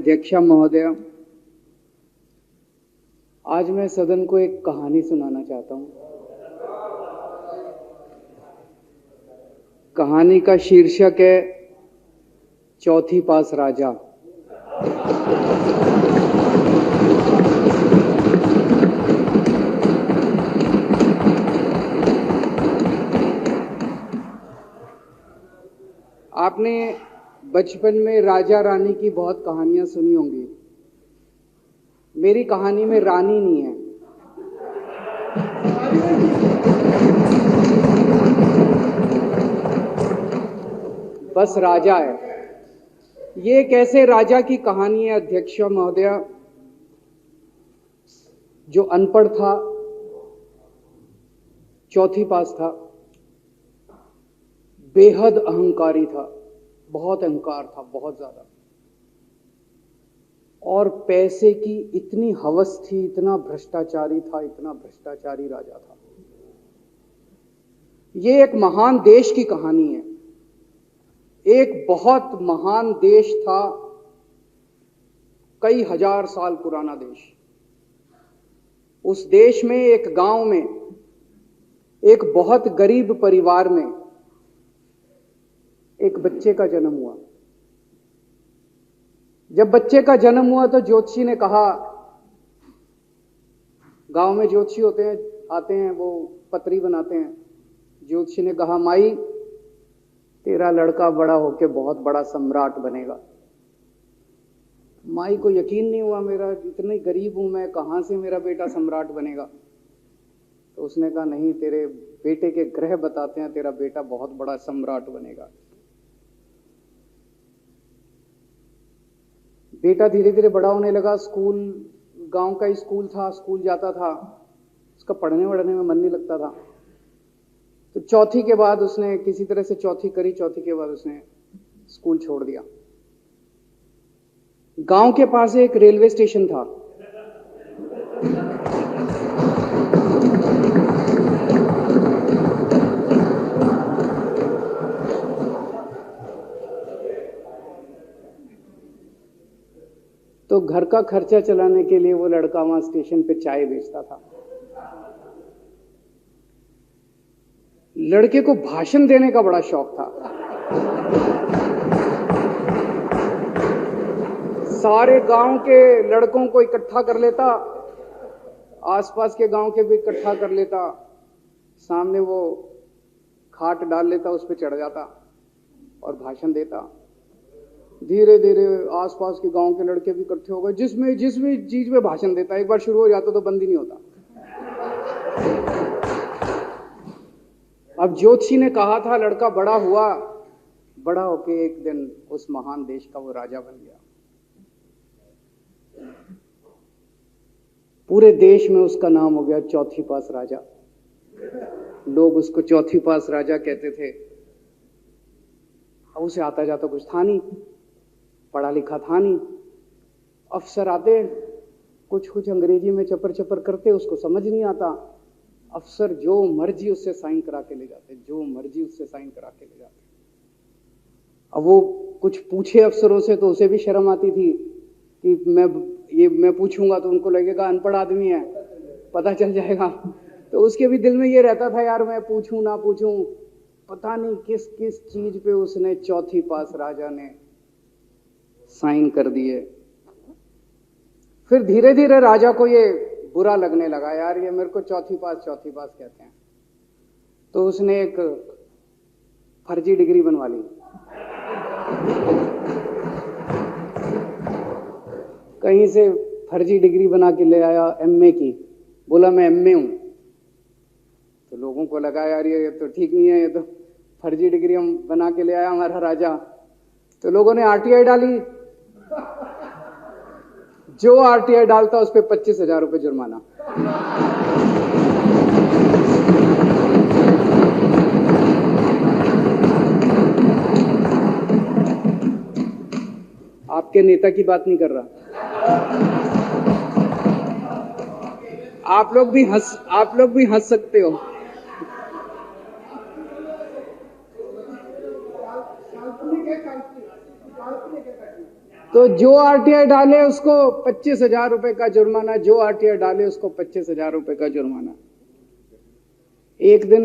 अध्यक्षा महोदय, आज मैं सदन को एक कहानी सुनाना चाहता हूं। कहानी का शीर्षक है चौथी पास राजा। आपने बचपन में राजा रानी की बहुत कहानियां सुनी होंगी। मेरी कहानी में रानी नहीं है, बस राजा है। ये कैसे राजा की कहानी है अध्यक्ष महोदय, जो अनपढ़ था, चौथी पास था, बेहद अहंकारी था, बहुत अहंकार था, बहुत ज्यादा, और पैसे की इतनी हवस थी, इतना भ्रष्टाचारी था, इतना भ्रष्टाचारी राजा था। ये एक महान देश की कहानी है। एक बहुत महान देश था, कई हजार साल पुराना देश। उस देश में एक गांव में एक बहुत गरीब परिवार में एक बच्चे का जन्म हुआ। जब बच्चे का जन्म हुआ तो ज्योतिषी ने कहा, गांव में ज्योतिषी होते हैं, आते हैं, वो पत्री बनाते हैं। ज्योतिषी ने कहा, माई तेरा लड़का बड़ा होके बहुत बड़ा सम्राट बनेगा। माई को यकीन नहीं हुआ, मेरा इतनी गरीब हूं मैं, कहां से मेरा बेटा सम्राट बनेगा। तो उसने कहा, नहीं, तेरे बेटे के ग्रह बताते हैं तेरा बेटा बहुत बड़ा सम्राट बनेगा। बेटा धीरे धीरे बड़ा होने लगा। स्कूल, गांव का ही स्कूल था, स्कूल जाता था, उसका पढ़ने वढ़ने में मन नहीं लगता था। तो चौथी के बाद उसने किसी तरह से चौथी करी, चौथी के बाद उसने स्कूल छोड़ दिया। गांव के पास एक रेलवे स्टेशन था। तो घर का खर्चा चलाने के लिए वो लड़का वहां स्टेशन पे चाय बेचता था। लड़के को भाषण देने का बड़ा शौक था। सारे गांव के लड़कों को इकट्ठा कर लेता, आसपास के गांव के भी इकट्ठा कर लेता, सामने वो खाट डाल लेता, उस पर चढ़ जाता और भाषण देता। धीरे धीरे आसपास के गांव के लड़के भी इकट्ठे हो गए। जिस भी चीज में भाषण देता, एक बार शुरू हो जाता तो बंद ही नहीं होता। अब ज्योतिषी ने कहा था, लड़का बड़ा हुआ, बड़ा होके एक दिन उस महान देश का वो राजा बन गया। पूरे देश में उसका नाम हो गया चौथी पास राजा। लोग उसको चौथी पास राजा कहते थे। अब उसे आता जाता कुछ था नहीं, पढ़ा लिखा था नहीं। अफसर आते, कुछ कुछ अंग्रेजी में चपर चपर करते, उसको समझ नहीं आता। अफसर जो मर्जी उससे साइन करा के ले जाते, जो मर्जी उससे साइन करा के ले जाते। अब वो कुछ पूछे अफसरों से तो उसे भी शर्म आती थी कि मैं पूछूंगा तो उनको लगेगा अनपढ़ आदमी है, पता चल जाएगा। तो उसके भी दिल में ये रहता था, यार मैं पूछूं ना पूछूं। पता नहीं किस किस चीज पे उसने चौथी पास राजा ने साइन कर दिए। फिर धीरे धीरे राजा को ये बुरा लगने लगा, यार ये मेरे को चौथी पास कहते हैं। तो उसने एक फर्जी डिग्री बनवा ली। कहीं से फर्जी डिग्री बना के ले आया, एमए की। बोला मैं एमए हूं। तो लोगों को लगा, यार ये तो ठीक नहीं है, ये तो फर्जी डिग्री हम बना के ले आया हमारा राजा। तो लोगों ने आरटीआई डाली। जो आरटीआई डालता उस पर 25,000 रुपये जुर्माना। आपके नेता की बात नहीं कर रहा। आप लोग भी हंस सकते हो। तो जो आरटीआई डाले उसको 25,000 रुपए का जुर्माना, जो आरटीआई डाले उसको 25,000 रुपए का जुर्माना। एक दिन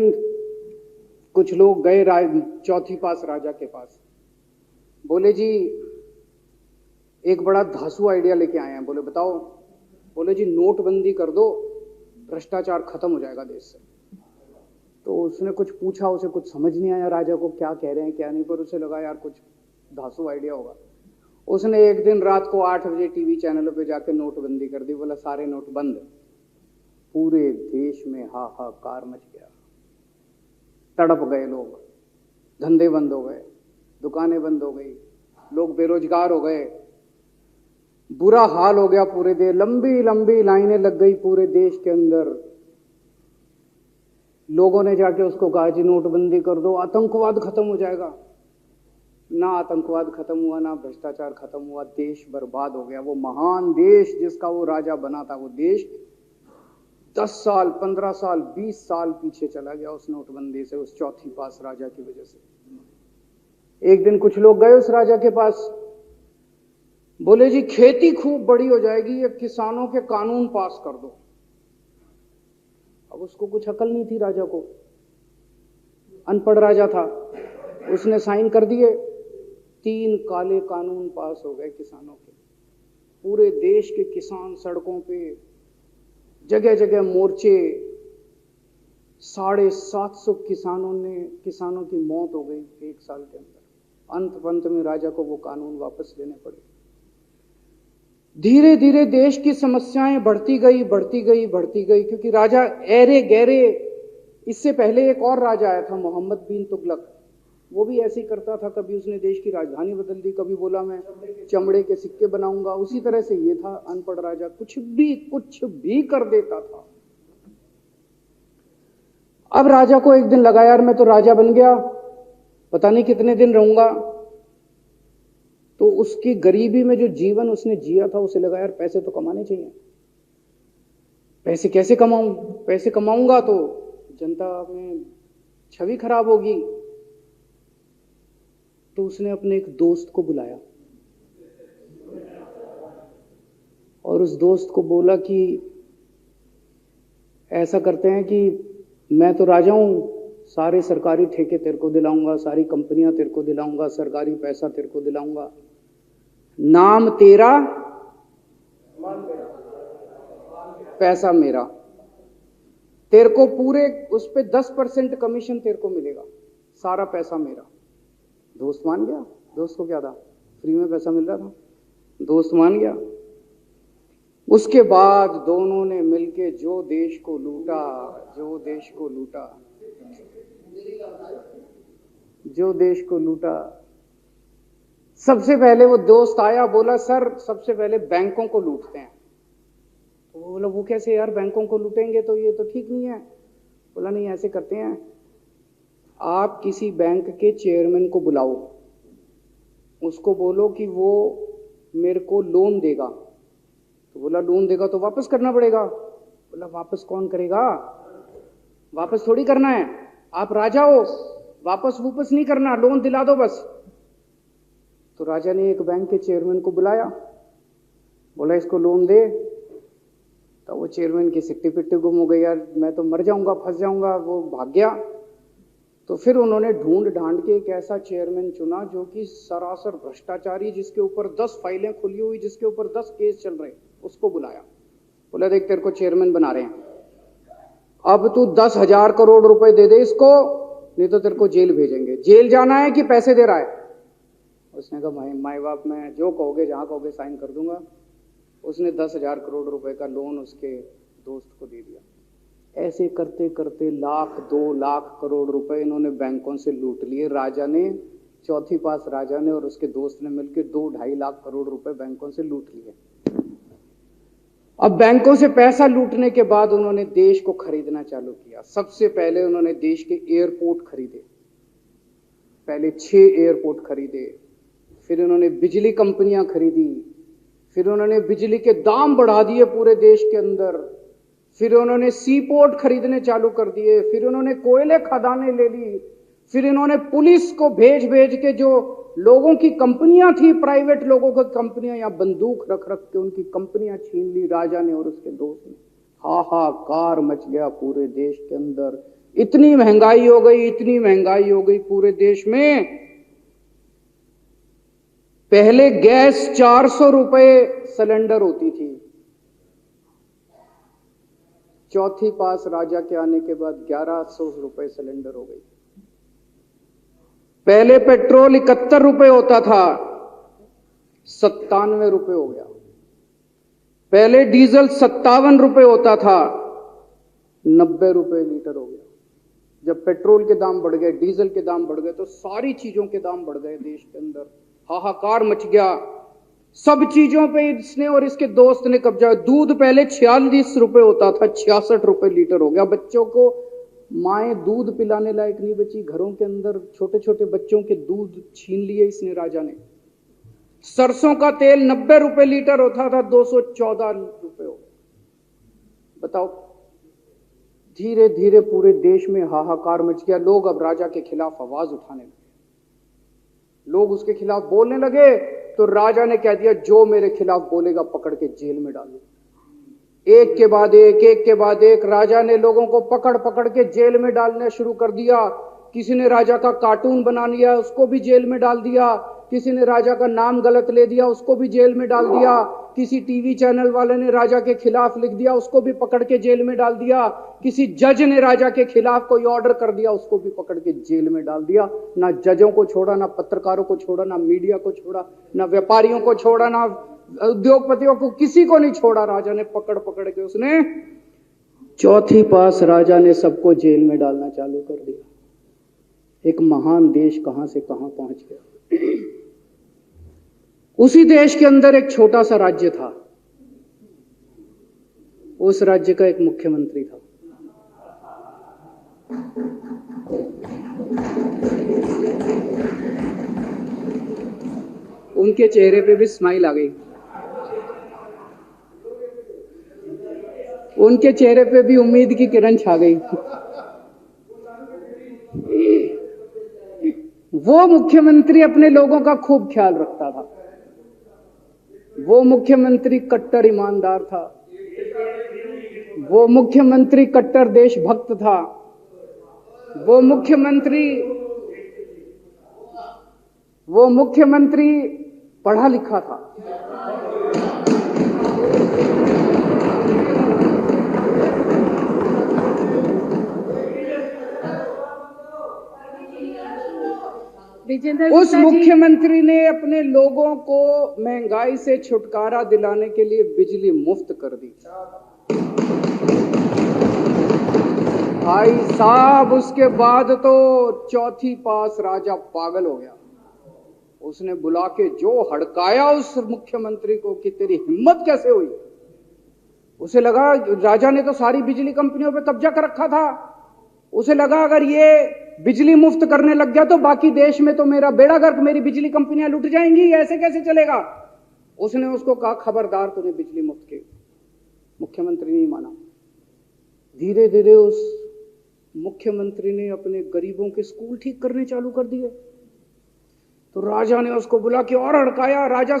कुछ लोग गए चौथी पास राजा के पास, बोले जी एक बड़ा धांसू आइडिया लेके आए हैं। बोले बताओ। बोले जी नोटबंदी कर दो, भ्रष्टाचार खत्म हो जाएगा देश से। तो उसने कुछ पूछा, उसे कुछ समझ नहीं आया राजा को क्या कह रहे हैं क्या नहीं, पर उसे लगा यार कुछ धांसू आइडिया होगा। उसने एक दिन रात को 8 बजे टीवी चैनलों पे जाके नोटबंदी कर दी। बोला सारे नोट बंद। पूरे देश में हाहाकार मच गया, तड़प गए लोग, धंधे बंद हो गए, दुकानें बंद हो गई, लोग बेरोजगार हो गए, बुरा हाल हो गया पूरे देश। लंबी लंबी लाइनें लग गई पूरे देश के अंदर। लोगों ने जाके उसको कहा जी नोटबंदी कर दो, आतंकवाद खत्म हो जाएगा। ना आतंकवाद खत्म हुआ, ना भ्रष्टाचार खत्म हुआ, देश बर्बाद हो गया। वो महान देश जिसका वो राजा बना था, वो देश 10 साल 15 साल 20 साल पीछे चला गया उस नोटबंदी से, उस चौथी पास राजा की वजह से। एक दिन कुछ लोग गए उस राजा के पास, बोले जी खेती खूब बड़ी हो जाएगी, ये किसानों के कानून पास कर दो। अब उसको कुछ अकल नहीं थी राजा को, अनपढ़ राजा था। उसने साइन कर दिए, 3 काले कानून पास हो गए किसानों के। पूरे देश के किसान सड़कों पे, जगह जगह मोर्चे, 750 किसानों की मौत हो गई 1 साल के अंदर। अंत में राजा को वो कानून वापस लेने पड़े। धीरे धीरे देश की समस्याएं बढ़ती गई, क्योंकि राजा ऐरे गहरे। इससे पहले एक और राजा आया था, मोहम्मद बिन तुगलक। वो भी ऐसे ही करता था, कभी उसने देश की राजधानी बदल दी, कभी बोला मैं चमड़े के सिक्के बनाऊंगा। उसी तरह से ये था अनपढ़ राजा, कुछ भी कर देता था। अब राजा को एक दिन लगा यार मैं तो राजा बन गया, पता नहीं कितने दिन रहूंगा। तो उसकी गरीबी में जो जीवन उसने जिया था, उसे लगा यार पैसे तो कमाने चाहिए। पैसे कैसे कमाऊं? पैसे कमाऊंगा तो जनता में छवि खराब होगी। तो उसने अपने एक दोस्त को बुलाया और उस दोस्त को बोला कि ऐसा करते हैं कि मैं तो राजा हूं, सारे सरकारी ठेके तेरे को दिलाऊंगा, सारी कंपनियां तेरे को दिलाऊंगा, सरकारी पैसा तेरे को दिलाऊंगा। नाम तेरा, पैसा मेरा। तेरे को पूरे उस पे 10% कमीशन तेरे को मिलेगा, सारा पैसा मेरा। दोस्त मान गया। दोस्त को क्या था, फ्री में पैसा मिल रहा था, दोस्त मान गया। उसके बाद दोनों ने मिलके जो देश को लूटा। सबसे पहले वो दोस्त आया, बोला सर सबसे पहले बैंकों को लूटते हैं। तो वो बोला वो कैसे यार, बैंकों को लूटेंगे तो ये तो ठीक नहीं है। बोला नहीं ऐसे करते हैं, आप किसी बैंक के चेयरमैन को बुलाओ, उसको बोलो कि वो मेरे को लोन देगा। तो बोला लोन देगा तो वापस करना पड़ेगा। बोला वापस कौन करेगा, वापस थोड़ी करना है, आप राजा हो, वापस नहीं करना, लोन दिला दो बस। तो राजा ने एक बैंक के चेयरमैन को बुलाया, बोला इसको लोन दे। तो वो चेयरमैन की सिट्टी पिट्टी गुम हो गई, यार मैं तो मर जाऊंगा, फंस जाऊंगा, वो भाग गया। तो फिर उन्होंने ढूंढ ढांड के एक ऐसा चेयरमैन चुना जो कि सरासर भ्रष्टाचारी, जिसके ऊपर 10 फाइलें खुली हुई, जिसके ऊपर 10 केस चल रहे, उसको बुलाया। बोला देख तेरे को चेयरमैन बना रहे हैं, अब तू 10,000 करोड़ रुपए दे दे इसको, नहीं तो तेरे को जेल भेजेंगे। जेल जाना है कि पैसे दे रहा है? उसने कहा माई बाप मैं जो कहोगे जहां कहोगे साइन कर दूंगा। उसने 10,000 करोड़ रुपए का लोन उसके दोस्त को दे दिया। ऐसे करते करते 1,00,000 2,00,000 करोड़ रुपए इन्होंने बैंकों से लूट लिए। राजा ने, चौथी पास राजा ने और उसके दोस्त ने मिलकर 2-2.5 लाख करोड़ रुपए बैंकों से लूट लिए। अब बैंकों से पैसा लूटने के बाद उन्होंने देश को खरीदना चालू किया। सबसे पहले उन्होंने देश के एयरपोर्ट खरीदे, पहले 6 एयरपोर्ट खरीदे, फिर उन्होंने बिजली कंपनियां खरीदी, फिर उन्होंने बिजली के दाम बढ़ा दिए पूरे देश के अंदर, फिर उन्होंने सी पोर्ट खरीदने चालू कर दिए, फिर उन्होंने कोयले खदानें ले ली, फिर इन्होंने पुलिस को भेज भेज के जो लोगों की कंपनियां थी, प्राइवेट लोगों की कंपनियां, यहां बंदूक रख रख के उनकी कंपनियां छीन ली राजा ने और उसके दोस्त ने। हाहाकार मच गया पूरे देश के अंदर। इतनी महंगाई हो गई, इतनी महंगाई हो गई पूरे देश में। पहले गैस 400 रुपए सिलेंडर होती थी, चौथी पास राजा के आने के बाद 1100 रुपए सिलेंडर हो गई। पहले पेट्रोल 71 रुपए होता था, 97 रुपए हो गया। पहले डीजल 57 रुपए होता था, 90 रुपए लीटर हो गया। जब पेट्रोल के दाम बढ़ गए, डीजल के दाम बढ़ गए, तो सारी चीजों के दाम बढ़ गए देश के अंदर। हाहाकार मच गया, सब चीजों पे इसने और इसके दोस्त ने कब्जा। दूध पहले 46 रुपए होता था, 66 रुपए लीटर हो गया। बच्चों को माएँ दूध पिलाने लायक नहीं बची, घरों के अंदर छोटे छोटे बच्चों के दूध छीन लिए इसने राजा ने। सरसों का तेल 90 रुपए लीटर होता था, 214 रुपए हो गया। बताओ, धीरे धीरे पूरे देश में हाहाकार मच गया। लोग अब राजा के खिलाफ आवाज उठाने लगे, लोग उसके खिलाफ बोलने लगे। तो राजा ने कह दिया, जो मेरे खिलाफ बोलेगा पकड़ के जेल में डालो। एक के बाद एक राजा ने लोगों को पकड़ पकड़ के जेल में डालना शुरू कर दिया। किसी ने राजा का कार्टून बना लिया, उसको भी जेल में डाल दिया। किसी ने राजा का नाम गलत ले दिया, उसको भी जेल में डाल दिया। किसी टीवी चैनल वाले ने राजा के खिलाफ लिख दिया, उसको भी पकड़ के जेल में डाल दिया। किसी जज ने राजा के खिलाफ कोई ऑर्डर कर दिया, उसको भी पकड़ के जेल में डाल दिया। ना जजों को छोड़ा, ना पत्रकारों को छोड़ा, ना मीडिया को छोड़ा, ना व्यापारियों को छोड़ा, ना उद्योगपतियों को, किसी को नहीं छोड़ा। राजा ने पकड़ पकड़ के उसने चौथी पास राजा ने सबको जेल में डालना चालू कर दिया। एक महान देश कहां से कहां पहुंच गया। उसी देश के अंदर एक छोटा सा राज्य था, उस राज्य का एक मुख्यमंत्री था। उनके चेहरे पे भी स्माइल आ गई, उनके चेहरे पे भी उम्मीद की किरण छा गई। वो मुख्यमंत्री अपने लोगों का खूब ख्याल रखता था। वो मुख्यमंत्री कट्टर ईमानदार था। वो मुख्यमंत्री कट्टर देशभक्त था। वो मुख्यमंत्री पढ़ा लिखा था। उस मुख्यमंत्री ने अपने लोगों को महंगाई से छुटकारा दिलाने के लिए बिजली मुफ्त कर दी। भाई साहब, उसके बाद तो चौथी पास राजा पागल हो गया। उसने बुला के जो हड़काया उस मुख्यमंत्री को कि तेरी हिम्मत कैसे हुई। उसे लगा राजा ने तो सारी बिजली कंपनियों पे कब्जा कर रखा था। उसे लगा अगर ये बिजली मुफ्त करने लग गया तो बाकी देश में तो मेरा बेड़ा गर्क, मेरी बिजली कंपनियां लुट जाएंगी, ऐसे कैसे चलेगा। उसने उसको कहा, खबरदार, तूने बिजली मुफ्त की। मुख्यमंत्री नहीं माना। धीरे धीरे उस मुख्यमंत्री ने अपने गरीबों के स्कूल ठीक करने चालू कर दिए। तो राजा ने उसको बुला के और हड़काया। राजा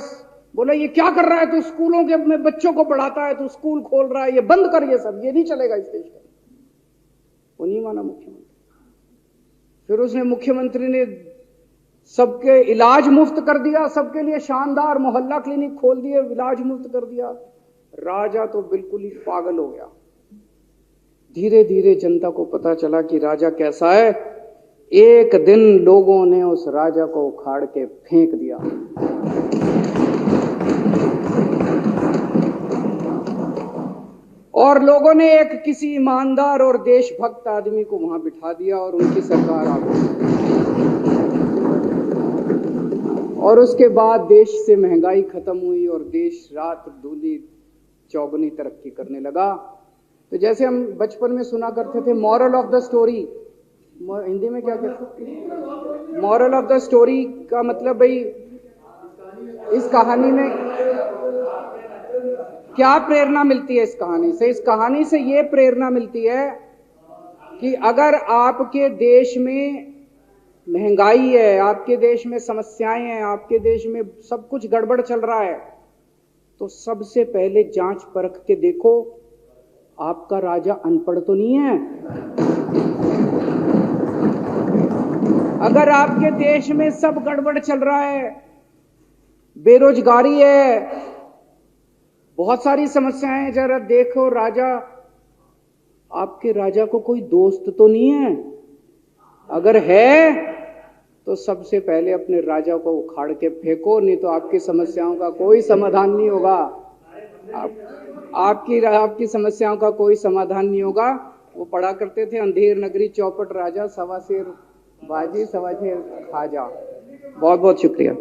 बोला, ये क्या कर रहा है तू, स्कूलों के में बच्चों को पढ़ाता है, तू स्कूल खोल रहा है, ये बंद कर, ये सब, ये नहीं चलेगा इस देश में। वो नहीं माना मुख्यमंत्री। फिर उसने मुख्यमंत्री ने सबके इलाज मुफ्त कर दिया, सबके लिए शानदार मोहल्ला क्लिनिक खोल दिए, इलाज मुफ्त कर दिया। राजा तो बिल्कुल ही पागल हो गया। धीरे धीरे जनता को पता चला कि राजा कैसा है। एक दिन लोगों ने उस राजा को उखाड़ के फेंक दिया। और लोगों ने एक किसी ईमानदार और देशभक्त आदमी को वहां बिठा दिया और उनकी सरकार आ गई। और उसके बाद देश से महंगाई खत्म हुई और देश रात दूनी चौगुनी तरक्की करने लगा। तो जैसे हम बचपन में सुना करते थे, moral of the story, Hindi में क्या कहते हैं, मॉरल ऑफ द स्टोरी का मतलब भाई इस कहानी में क्या प्रेरणा मिलती है। इस कहानी से, इस कहानी से ये प्रेरणा मिलती है कि अगर आपके देश में महंगाई है, आपके देश में समस्याएं हैं, आपके देश में सब कुछ गड़बड़ चल रहा है, तो सबसे पहले जांच परख के देखो आपका राजा अनपढ़ तो नहीं है। अगर आपके देश में सब गड़बड़ चल रहा है, बेरोजगारी है, बहुत सारी समस्याएं हैं, जरा देखो राजा, आपके राजा को कोई दोस्त तो नहीं है। अगर है तो सबसे पहले अपने राजा को उखाड़ के फेंको, नहीं तो आपकी समस्याओं का कोई समाधान नहीं होगा। आपकी समस्याओं का कोई समाधान नहीं होगा। वो पढ़ा करते थे, अंधेर नगरी चौपट राजा, सवा शेर बाजी सवा शेर खाजा। बहुत बहुत शुक्रिया।